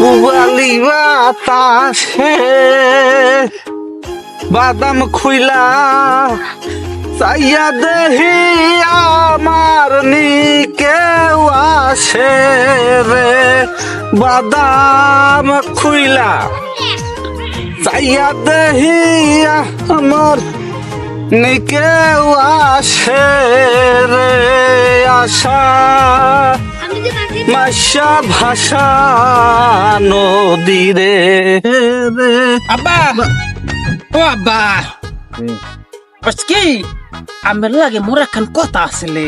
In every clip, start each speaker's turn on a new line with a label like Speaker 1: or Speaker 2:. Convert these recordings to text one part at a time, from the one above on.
Speaker 1: পুবালি বাতাসে বাদাম খুইলা চাইয়া দেহি আমার কেউ আসে রে, বাদাম খুইলা চাইয়া দেহি আমার কেউ আসে রে, আশা মাসা ভাষা নদীরে রে।
Speaker 2: আব্বা ও আব্বা কি আমার লাগে মোর এখন কথা আসলে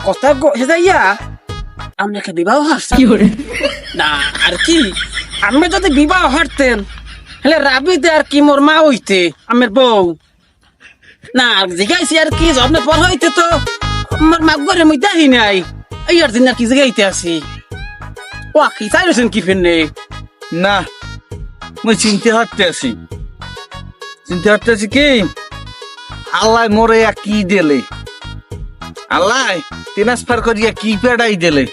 Speaker 2: কথা যাইয়া আমি একটা বিবাহ হারছি না আর কি আমি যদি বিবাহ হারতেন হলে রাবিতে আর কি মোর মা হইতে আমার বউ না জিগাইছি আর কি জন্ম পর হইতে তো আমার মা ঘরে মই দেখি নাই এই আর দিন আর কি জিগাইতে আছি ও কি চাইছেন কি ফেননে
Speaker 1: না মুই চিনতে হাঁটতেছি কি আল্লাহ মোরে কি দিলে, আল্লাহ ট্রান্সফার করিয়া কি পেড়াই দিলে।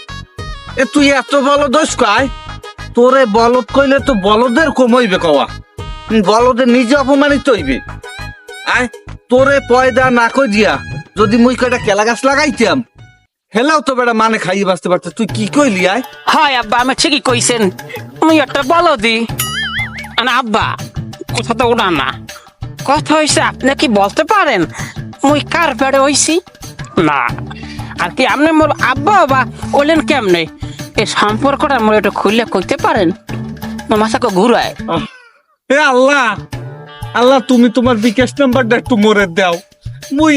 Speaker 1: এ তুই এত বলদ কায়, তোরে বলদ কইলে তো বলদের কমইবে কওয়া, বলদের নিজে অপমানিত হইবে। আয় তোরে পয়দা না কই দিয়া যদি মুই কয়টা কেলা গাছ লাগাইতাম হেলাও তো বেটা মানে খাইয়ে বাঁচতে পারত। তুই কি কইলি? আয়
Speaker 2: হয় আব্বা আমি ঠিকই কইছেন, আমি একটা বলদি না আব্বা কথা তো ওটা না, কথা হয়েছে আপনি কি বলতে পারেন মুই কার পেড়ে হইছি না আর কি আপনি মোর আব্বা বা বললেন কেমনে এই সম্পর্কটা মোর একটু খুললে কইতে পারেন, মাথাকে ঘুরায়।
Speaker 1: এ আল্লাহ আল্লাহ তুমি তোমার বিকাশ নাম্বারটা একটু মোরে দাও, মুই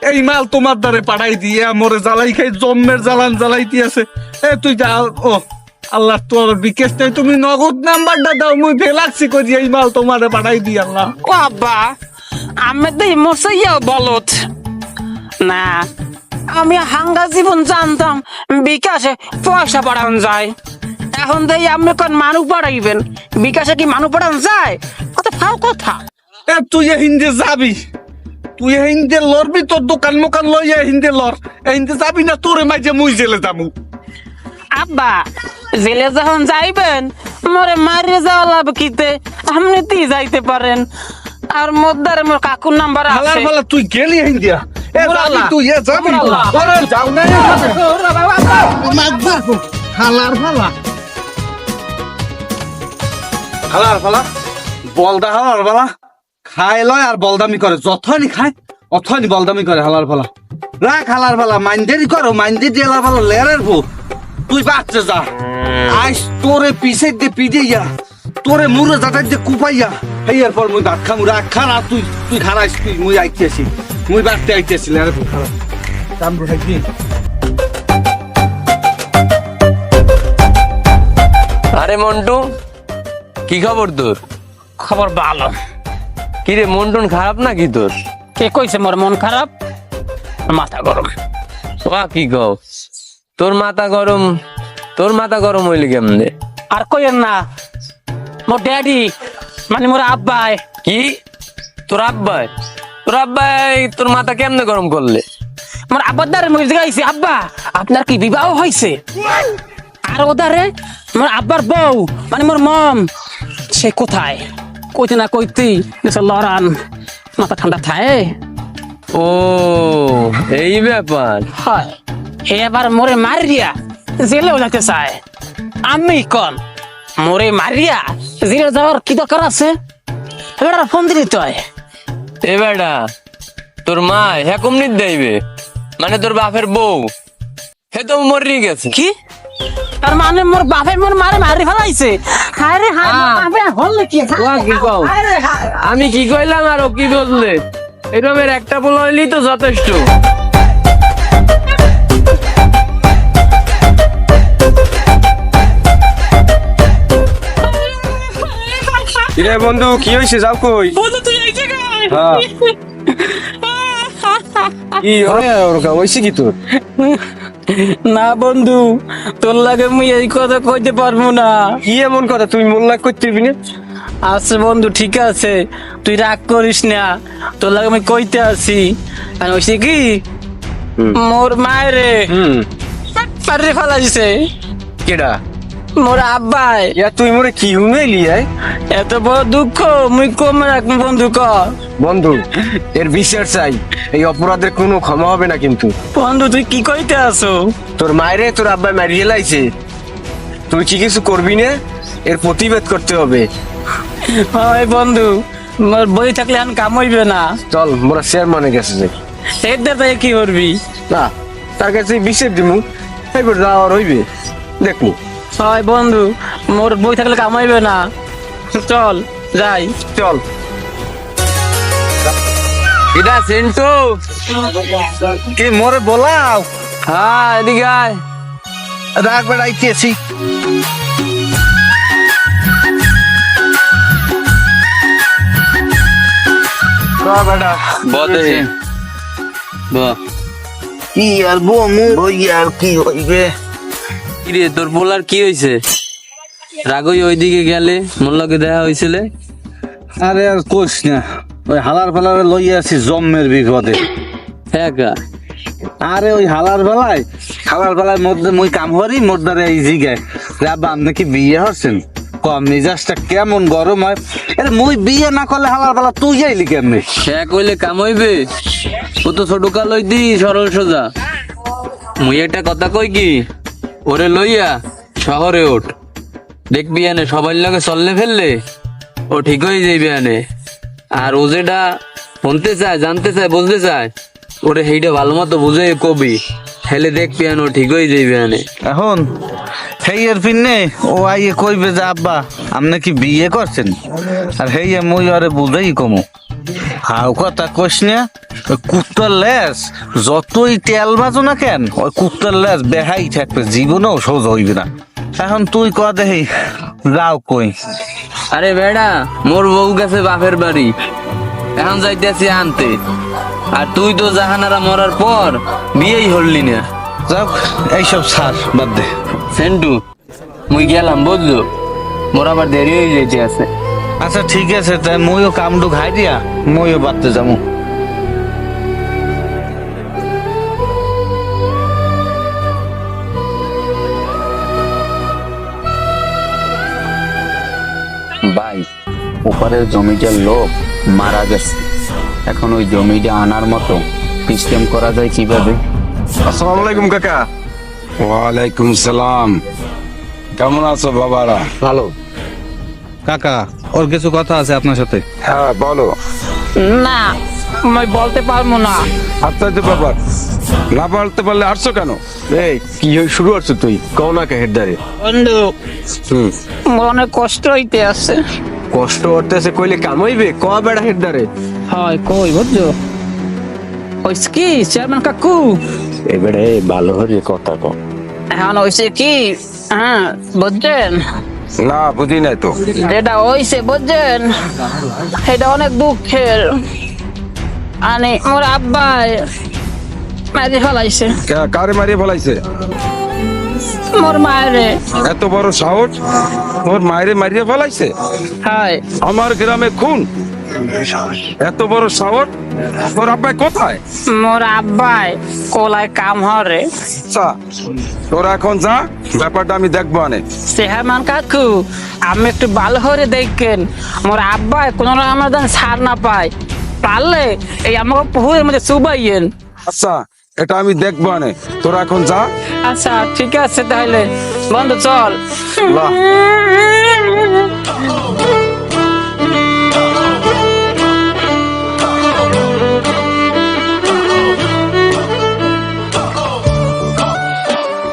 Speaker 1: এই মাল তোমার দ্বারে পাঠাই দিয়ে মোরে জ্বালাই খাই জম্মের জ্বালান জ্বালাইতে আছে। এ তুই যা, ও আল্লাহ তোর বিকাশ নাই, তুমি নগদ নাম্বারটা দাও, মুই ফেলাচ্ছি করি এই মাল তোমারে পাঠাই দিই। আল্লাহ
Speaker 2: ও আব্বা আমি তো মরসাইয়াও বলত না, আমি হাঙ্গা জীবন জানতাম বিকাশে পয়সা পাঠান যায়, এখন দেই আপনি কোন মানুষ পাঠাইবেন বিকাশে কি মানুষ পাঠান যায়, কত ফাও কথা।
Speaker 1: এ তুই হিন্দে যাবি, তুই হিন্দে লড়বি, তোর দোকান মোকান লইয়া হিন্দে লড়, হিন্দে যাবি না তোরে মাঝে মুই জেলে যাবো।
Speaker 2: আব্বা জেলে যখন যাইবেন মরে মারিয়ে যাওয়া লাভ কিতে, আপনি তুই যাইতে পারেন আর মধ্যে মোর কাকুর নাম্বার
Speaker 1: হালার
Speaker 2: আছে।
Speaker 1: ফালা তুই গেলি হিন্দিয়া, এ যাবি তুই, এ যাবি ওরে যাও না, হালার ফালা হালার ফালা বলদা হালার ফালা খাই লয় আর বলদামি করে, যথনি খায় অথনি বলদামি করে। হালার ফালা রাখ, হালার ফালা মাইন্দেরি করো, মাইন্দেরি হালার ফালা লেরের ভূত। তুই বাচ্চা যা, আইস তোরে পিছে দিয়ে পিডিয়া তোরে মুড়ে যাটাই দিয়ে কুপাইয়া হেয়ার পর মুই ভাত খামু। রাখ খানা, তুই তুই খারাইস, তুই মুই আইতেছি, মুই বাড়তে আইতেছি লেরের ভূত। খারাপ কামড় খাইছি।
Speaker 3: আরে মন্টু কি খবর তোর?
Speaker 2: খবর ভালো।
Speaker 3: কিরে মন টন খারাপ নাকি তোর?
Speaker 2: কে কইছে মোর মন খারাপ? মাথা গরম।
Speaker 3: কি কও তোর মাথা গরম হইলে কেমনে?
Speaker 2: আর কইেন না, মোর ড্যাডি মানে মোর আব্বাই।
Speaker 3: কি তোর আব্বাই তোর মাথা কেমনে গরম করলে?
Speaker 2: মোর আব্বার দ্বারে মুই জিগাইছি আব্বা আপনার কি বিবাহ হয়েছে, আর ওদারে মোর আব্বার বউ মানে মোর মম সে কোথায়, কইতে না কইতেই লড়ান মাথা ঠান্ডা থাকে।
Speaker 3: ও এই ব্যাপার।
Speaker 2: হয় এবার মোরে মারিয়া জেলেও যাইতে চায়, আমি কন মোরে মারিয়া জেলে যাওয়ার কি দরকার আছে? এবার ফোন দিলি তুই
Speaker 3: এ বেটা তোর মা হ্যাঁ কমনি দেইবে মানে তোর বাপের বউ হে তো মরি গেছে।
Speaker 2: কি তার মানে মোর বাপে মোর মারে মারি ফেলাইছে? হায় রে হায়, বাপে হল কি?
Speaker 3: কি কও? আমি কি কইলাম আর ও কি বললে? এরমের একটা বল হইলেই তো যথেষ্ট।
Speaker 4: ইরে বন্ধু কি হইছে, যাও কই?
Speaker 2: বন্ধু তুই এই জায়গায়?
Speaker 4: হ্যাঁ কি হইছে কি তোর?
Speaker 2: না বন্ধু তোর লাগে মুই এই কথা কইতে পারবো না।
Speaker 4: কি এমন কথা তুই মন লাগ করতে দিবি না?
Speaker 2: আচ্ছা বন্ধু ঠিক আছে, তুই রাগ করিস না, তোর লাগে আমি কইতে আছি। আর হইছে কি মোর মায়েরে পারে ফেলাইছে।
Speaker 4: কেডা?
Speaker 2: মোর আব্বাই
Speaker 4: ইয়া তুই মোরে কি হুনাইলি
Speaker 2: এত বড় দুঃখ মুই কম রাখবো বন্ধু ক
Speaker 4: বন্ধু এর বিচার চাই, এই অপরাধের কোনো ক্ষমা হবে না কিন্তু।
Speaker 2: বন্ধু তুই কি কইতে আসো?
Speaker 4: তোর মায়েরে তোর আব্বাই মারিয়ে লাইছে, তুই কি কিছু করবি না? এর প্রতিবাদ করতে হবে।
Speaker 2: হয় বন্ধু, মোর বই থাকলে এখন কাম হইবে না।
Speaker 4: চল মোরা চেয়ারম্যানের কাছে যাই।
Speaker 2: সেটা তাই কি করবি?
Speaker 4: না, তার কাছে বিচার দিমু, এবার যাওয়ার হইবে, দেখমু।
Speaker 2: হয় বন্ধু, মোর বই থাকলে কাম হইবে না, চল যাই।
Speaker 4: চল।
Speaker 3: এটা সেন্টু।
Speaker 1: কি মোরে বলাও?
Speaker 3: হ্যাঁ এদিকে আয়।
Speaker 1: রাগ বেড়াইতেছি। বেটা
Speaker 3: বদে
Speaker 1: কি আর বমু ওই আর কি হইবে?
Speaker 3: কিরে তোর বলার কি হয়েছে? রাগই ওইদিকে গেলে মোর লগে দেখা হয়েছিল।
Speaker 1: আরে আর কোস না, ওই হালার ফালারে লইয়া আছি জম্মের বিপদে।
Speaker 3: হ্যাঁ কা
Speaker 1: আরে ওই হালার বেলায় মধ্যে মুই কাম করি, মোর দ্বারা এই জিগায় রাব্বা আপনি কি বিয়ে হচ্ছেন? কম মিজাজটা কেমন গরম হয়। আরে মুই বিয়ে না করলে হালার বেলা তুই যাইলি কেমনি?
Speaker 3: হ্যাঁ কইলে কাম হইবে? ও তো ছোট কাল দি সরল সোজা। মুই একটা কথা কই কি, ওরে লইয়া শহরে ওঠ, দেখবি আনে সবাই লগে চললে ফেললে ও ঠিক হয়ে যাইবে আনে। আর ও যেটা শুনতে চায়, জানতে চায়, বুঝতে চায়, ওরে সেইটা ভালো মতো বুঝে কবি, হেলে দেখবি আনে ও ঠিক হয়ে যাইবে আনে।
Speaker 1: এখন হেইয়ের পিনে ও আইয়ে কইবে যে আব্বা আপনি কি বিয়ে করছেন? আর হেইয়ে মুই আরে বুঝেই কমু হাও কথা কইস না। ওই কুত্তার লেজ যতই তেল বাজো না কেন, ওই কুত্তার লেজ বেহাই থাকবে, জীবনেও সোজা হইবে না। এখন তুই ক দেহি যাও কই?
Speaker 3: আরে বেড়া, মোর বউ গেছে বাপের বাড়ি, এখন যাইতেছি আনতে। আর তুই তো জাহানারা মরার পর বিয়েই হললি না।
Speaker 1: যাও এইসব ছাড়, বাদ দে।
Speaker 3: সেন্টু মুই গেলাম বুঝলো, মোর আবার দেরি হয়ে যেতে আছে।
Speaker 1: আচ্ছা ঠিক আছে, তাই মইও কামডু খাই দিয়া মইও বাদতে যাবো।
Speaker 5: ভাই, ওপারের জমিটার লোক মারা গেছে, এখন ওই জমিটা আনার মতো সিস্টেম করা যায় কিভাবে?
Speaker 4: আসসালামু আলাইকুম কাকা।
Speaker 6: ওয়ালাইকুম সালাম। কেমন আছো বাবারা?
Speaker 4: ভালো।
Speaker 1: কাকা ওর কিছু কথা আছে আপনার সাথে।
Speaker 6: হ্যাঁ বলো।
Speaker 2: না, আমি বলতে পারবো না।
Speaker 6: আত্মাইতে ব্যাপার না বলতে পারলে আসছো কেন?
Speaker 4: এই কি শুরু করছো তুই? কও না কে হেডদারে।
Speaker 2: বন্ধু, মোর অনেক কষ্ট হইতে আছে।
Speaker 4: কষ্ট করতেছে কইলে কাম হইবে? ক বেড়া হেডদারে।
Speaker 2: হয় কই বুঝছো? হইছে কি চেয়ারম্যান কাকু,
Speaker 5: এবারে ভালো হয়ে কথা কও।
Speaker 2: এখন হইছে কি, হ্যাঁ বুঝছেন?
Speaker 6: না বুঝি নাই তো।
Speaker 2: যেটা হইছে বুঝছেন, সেটা অনেক দুঃখের। আনে মোর আব্বাই মারি ফেলাইছে,
Speaker 6: কারে মারিয়ে ফেলাইছে?
Speaker 2: মোর মায়েরে।
Speaker 6: এত বড় সাহস, ওর মায়েরে মারিয়ে ফেলাইছে?
Speaker 2: হয়
Speaker 6: আমার গ্রামে খুন, এত বড় সাহস! ওর আব্বাই কোথায়?
Speaker 2: মোর আব্বাই কোলায় কাম হরে।
Speaker 6: আচ্ছা তোরা এখন যা, ব্যাপারটা আমি দেখবো আনে।
Speaker 2: চেয়ারম্যান কাকু, আমি একটু ভালো করে দেখেন, মোর আব্বাই কোনো আমার যেন ছাড় না পায়। পারলে এই আমাকে পুকুরের মধ্যে চুবাইয়েন।
Speaker 6: আচ্ছা এটা আমি দেখবো আনে, তোরা এখন যা।
Speaker 2: আচ্ছা ঠিক আছে, তাহলে বন্ধু চল।
Speaker 1: বাহ।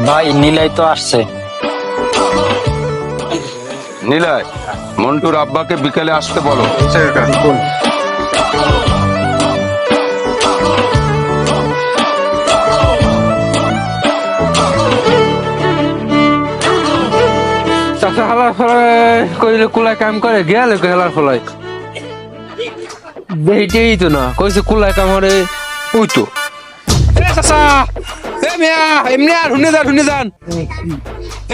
Speaker 5: ভাই নীলাই তো আসছে।
Speaker 6: নিলয়, মন্টুর আব্বাকে বিকালে আসতে বলো।
Speaker 4: চাচা হালার ফলায় কইলে কুলায় কাম করে, গেলে হালার ফলায় এইটাই তো না কইছে কুলায় কাম করে। ওই তো চাচা, এ মিয়া এমনি আর হুনে যান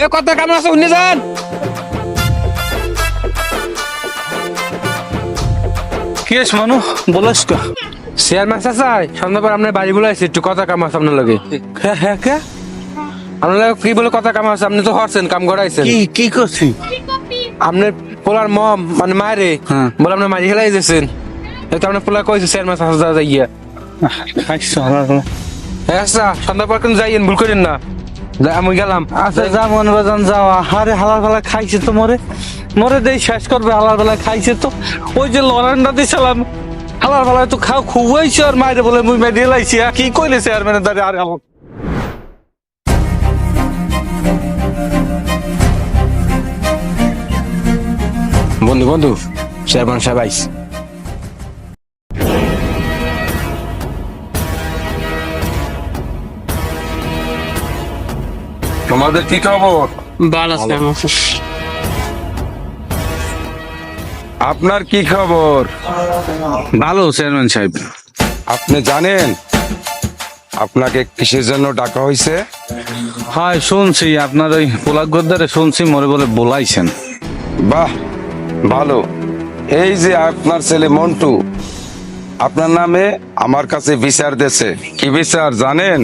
Speaker 4: এ কত কাম আছে, হুনে যান।
Speaker 1: কি আছে মানু বলস কা?
Speaker 4: চেয়ারম্যান চাচা সন্ধ্যাবার আপনার বাড়ি বলাইছে, একটু কথা কাম আছে আপনার লগে।
Speaker 1: হ্যাঁ হ্যাঁ কে
Speaker 4: আপনার কি বলে কথা কাম আছে? আপনি তো হরছেন, কাম করাইছেন।
Speaker 1: কি কি করছি?
Speaker 4: আপনার পোলার মম মানে মায়েরে
Speaker 1: হ্যাঁ।
Speaker 4: বলে আপনার মারি খেলাই দিয়েছেন। তো আপনার পোলা কইছে 4 মাস হাসদা যাইয়া।
Speaker 1: খাইছো হালার ফালা।
Speaker 4: আচ্ছা সন্ধ্যা পর কিন্তু যাইয়েন, ভুল করেন না। আমি গেলাম।
Speaker 1: আচ্ছা যা মন বাজান যাও। আরে হালার বেলা খাইছে তো মরে, মরে দেই শেষ করবে। হালার বেলা খাইছে তো, ওই যে লড়ানটা দিছিলাম হালার বেলায় তো খাও খুবইছে আর মাইরে বলে মুই মেডিয়ে লাইছি। কি কইলে চেয়ারম্যানের দ্বারা? আরে আমার
Speaker 4: বন্ধু বন্ধু চেয়ারম্যান সাহেব আইস।
Speaker 6: তোমাদের কি খবর?
Speaker 2: ভালো আছে
Speaker 6: আপনার কি খবর?
Speaker 1: ভালো চেয়ারম্যান সাহেব।
Speaker 6: আপনি জানেন আপনাকে কিসের জন্য ডাকা হয়েছে?
Speaker 1: হয় শুনছি আপনার ওই পোলাক গদ্দারে শুনছি মরে বলে বলাইছেন।
Speaker 6: বাহ, ভালো। এই যে আপনার ছেলে মন্টু আপনার নামে আমার কাছে বিচার দিয়েছে। কি বিচার জানেন?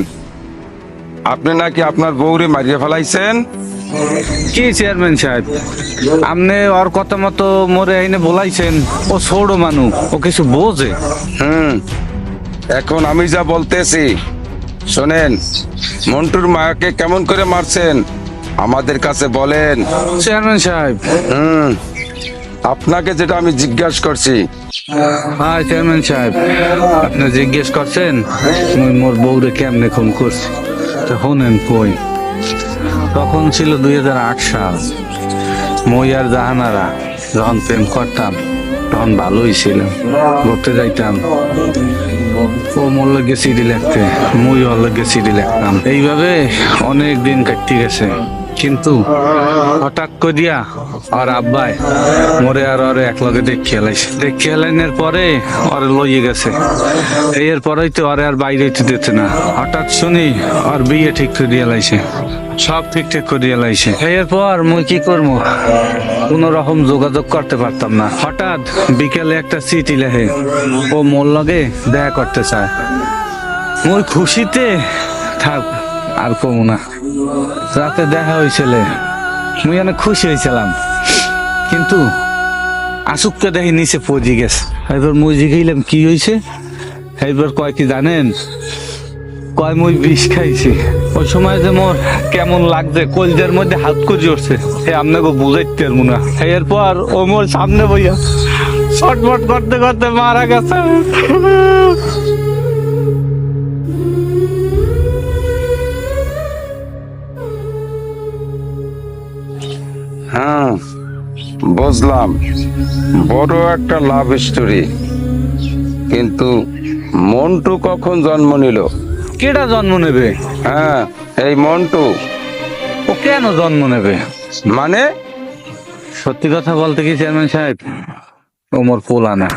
Speaker 6: আপনি নাকি আপনার বউরে মারিয়ে ফেলাইছেন।
Speaker 1: কি চেয়ারম্যান সাহেব, আপনি ওর কথা মতো মরে আইনে বলাইছেন? ও ছোট মানুষ, ও কিছু বোঝে।
Speaker 6: এখন আমি যা বলতেছি শোনেন। মন্টুর মাকে কেমন করে মারছেন আমাদের কাছে বলেন।
Speaker 1: চেয়ারম্যান সাহেব,
Speaker 6: আপনাকে যেটা আমি জিজ্ঞাসা করছি।
Speaker 1: হ্যাঁ চেয়ারম্যান সাহেব, আপনি জিজ্ঞেস করছেন মুই মোর বউরে কেমনে খুন করছি। তো শুনেন কই, তখন ছিল 2008 সাল। মই আর জাহানারা যখন প্রেম করতাম তখন ভালোই ছিল, ঘুরতে যাইতাম। ও মোর লগে সিডি লিখতে, মুই ওর লগে সিডি লিখতাম। এইভাবে অনেক দিন কাটতে গেছে। কিন্তু হঠাৎ করিয়া আর আব্বাই মরে আর ওরে এক লগে দেখিয়ে লাইছে। দেখিয়ে লাইনের পরে ওরে লইয়ে গেছে। এর পরেই তো ওরে আর বাইরে হইতে দিতে না। হঠাৎ শুনি আর বিয়ে ঠিক করে দিয়ে লাইছে, সব ঠিকঠাক করে দিয়ে লাইছে। এরপর মুই কি করবো, কোন রকম যোগাযোগ করতে পারতাম না। হঠাৎ বিকেলে একটা চিঠি লেখে, ও মোর লগে দেখা করতে চায়। মুই খুশিতে থাক আর কমু না। রাতে দেখা হয়েছিল, মুই অনেক খুশি হয়েছিলাম। কিন্তু আসুককে দেখি নিচে পড়ে গেছে। এবার মুই জিগাইলাম কি হয়েছে। এবার কয় কি জানেন, কয় মুই বিষ খাইছি। ওই সময় যে মোর কেমন লাগছে, কলজার মধ্যে হাত করে উঠছে, হে আপনাকে বুঝাইতে পারবো না। এরপর ও মোর সামনে বইয়া ছটফট করতে করতে মারা গেছে।
Speaker 6: হ্যাঁ বুঝলাম, বড় একটা লাভ স্টোরি। কিন্তু মন্টু কখন জন্ম নিল?
Speaker 1: কেডা জন্ম নেবে?
Speaker 6: হ্যাঁ, এই মন্টু।
Speaker 1: ও কেন জন্ম নেবে?
Speaker 6: মানে?
Speaker 1: সত্যি কথা বলতে কি চেয়ারম্যান সাহেব, ও মোর পোলা না।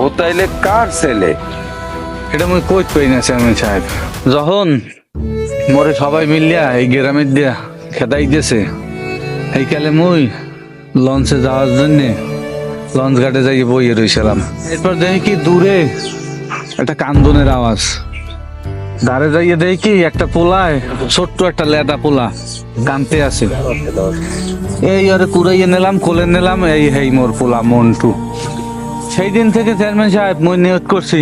Speaker 6: ও তাইলে কার ছেলে?
Speaker 1: এটা মুই কই পাই না চেয়ারম্যান সাহেব। যখন মোরে সবাই মিলিয়া এই গ্রামের দিয়া খেদাই দিয়েছে, এই কালে মুই লঞ্চে যাওয়ার জন্য লঞ্চ ঘাটে যাই বইয়ে রয়েছিলাম। এরপর দেখি কি দূরে একটা কান্দনের আওয়াজ। ধারে যাইয়ে দেখি কি একটা পোলায়, ছোট্ট একটা লেদা পোলা কানতে আছে। এই আরে কুড়াইয়ে নিলাম, কোলে নিলাম, এই হেই মোর পোলা মন্টু। সেই দিন থেকে চেয়ারম্যান সাহেব মুই নিয়ত করছি,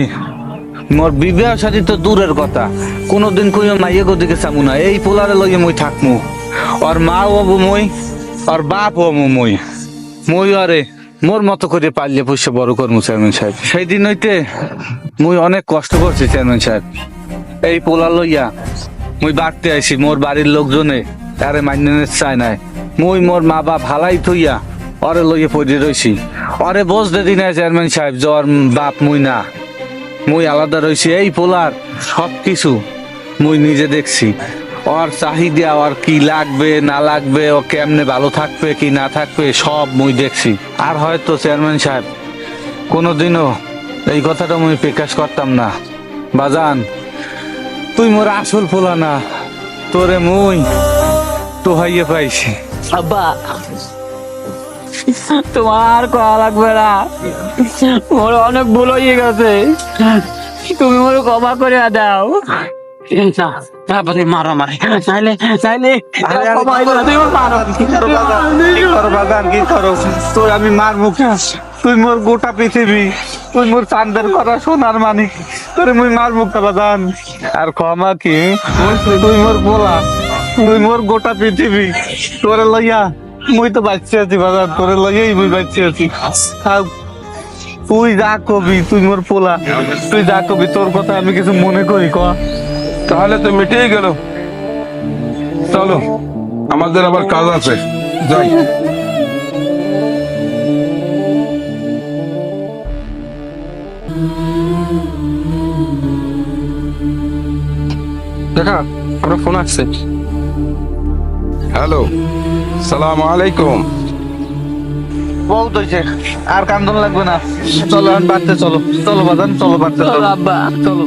Speaker 1: মোর বিবাহ সাথী তো দূরের কথা, কোনোদিন কইও মাইয়ে দিকে চামু না। এই পোলারে লইয়ে মুই থাকমু। ওর মা হবো মুই, ওর বাপ হবো মুই। মুই আরে মোর মতো করে পালিয়ে পুষে বড় করমু চেয়ারম্যান সাহেব। সেই দিন হইতে মুই অনেক কষ্ট করছি চেয়ারম্যান সাহেব। এই পোলা লইয়া মুই বাড়তে আইছি, মোর বাড়ির লোকজনে আরে মান্য চায় নাই। মুই মোর মা বাপ হালাই থইয়া ওরে লইয়ে পড়ে রইছি। ওরে বুঝতে দিন চেয়ারম্যান সাহেব, জ্বর বাপ মুই না, মুই আলাদা রয়েছি। এই পোলার সব কিছু মুই নিজে দেখছি। ওর চাহিদা, ওর কি লাগবে না লাগবে, ও কেমনে ভালো থাকবে কি না থাকবে, সব মুই দেখছি। আর হয়তো চেয়ারম্যান সাহেব কোনোদিনও এই কথাটা মুই প্রকাশ করতাম না। বাজান, তুই মোর আসল পোলা না, তোরে মুই তো হাইয়ে পাইছি।
Speaker 2: আব্বা
Speaker 3: তোমার কয়া লাগবে না, মোর অনেক ভুল হয়ে গেছে, তুমি মোর ক্ষমা করে দাও।
Speaker 2: তারপরে মারা মারে চাইলে চাইলে
Speaker 1: কি করো বাজান, কি করো? তোর আমি মার মুখে, তুই মোর গোটা পৃথিবী, তুই মোর চাঁদের করা সোনার মানিক, তোরে মুই মার মুখে বাজান। আর ক্ষমা কি, তুই মোর পোলা, তুই মোর গোটা পৃথিবী, তোরে লইয়া মুই তো বাঁচতে আছি বাজান, তোরে লইয়াই মুই বাঁচতে আছি। থাক, তুই যা কবি, তুই মোর পোলা, তুই যা কবি, তোর কথা আমি কিছু মনে করি ক।
Speaker 6: তাহলে তো মিটেই গেল। চলো, আমাদের আবার কাজ আছে, যাই।
Speaker 4: দেখা আমার ফোন আসছে।
Speaker 6: হ্যালো, সালাম আলাইকুম।
Speaker 1: বহুত হয়েছে, আর কান্দন লাগবে না, চলো এখন বাড়তে চলো, চলো বাজান, চলো বাড়তে চলো।
Speaker 3: আব্বা
Speaker 1: চলো।